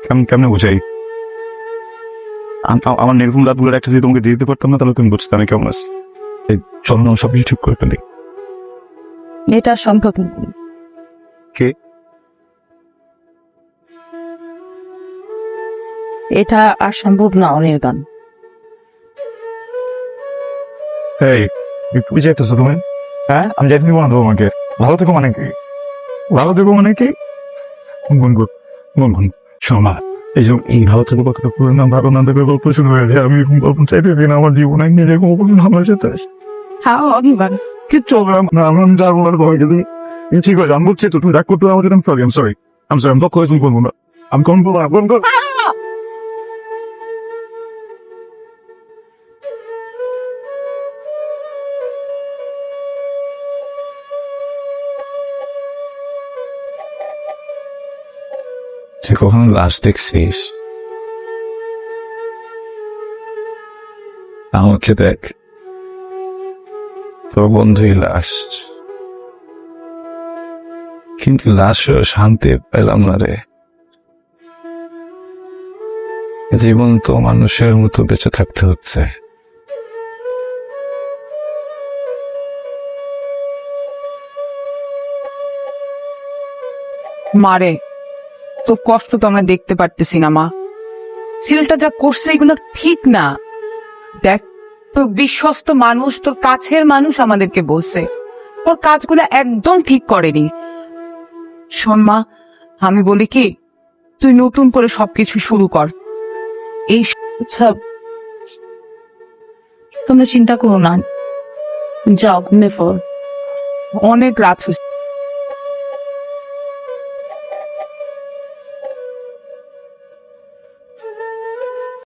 কেমনে বুঝাই? আমার নির্ভুল রাতগুলোর একটা যদি তোমাকে দিয়ে দিতে পারতাম না, তাহলে তুমি বুঝতে আমি কেমন আছি। এই চল না, সব কিছু ঠিক করে ফেলি। এটা সম্ভব না। কে? এটা আর সম্ভব না অনির্বাণ। এই তুমি যাইতেছো তুমি? হ্যাঁ, আমি যাইতে দিব না তো তোমাকে। ভালো থেকো মানে কি? ভালো থেকো মানে কি? গুনগুন শোনা, এই যে এই ভালো থেকো কথাটা পুরো না, ভালো না দেখে গল্প শুরু হয়ে যায়। আমি এরকম গল্প চাইতে দিন আমার জীবনে নিয়ে যে কোনো আমার সাথে হ্যাঁ অনির্বাণ, কিচ্ছু হবে না। আমি যাবো না তোমাকে যদি ঠিক আছে। আমি বলছি তো তুমি রাগ করতে আমাদের। আমি সরি, আমি তো করে তুমি করবো না। আমি কোন করবো না, কোন করবো তুই কখনো লাশ দেখছিস? আমাকে দেখ, তোর বন্ধুই লাশ, কিন্তু লাশও শান্তি পেলাম না রে। জীবন তো মানুষের মতো বেঁচে থাকতে হচ্ছে। মারে, তোর কষ্ট তো আমরা দেখতে পারতেছি না মা। ছেলেটা যা করছে এগুলো ঠিক না। দেখ, তোর বিশ্বস্ত মানুষ, তোর কাছের মানুষ আমাদেরকে বলছে তোর কাজগুলো একদম ঠিক করেনি। শোন মা, আমি বলি কি, তুই নতুন করে সবকিছু শুরু কর। এই আচ্ছা তোমরা চিন্তা করো না, যাও ঘুমিয়ে পড়ো। অনেক রাত হয়েছে।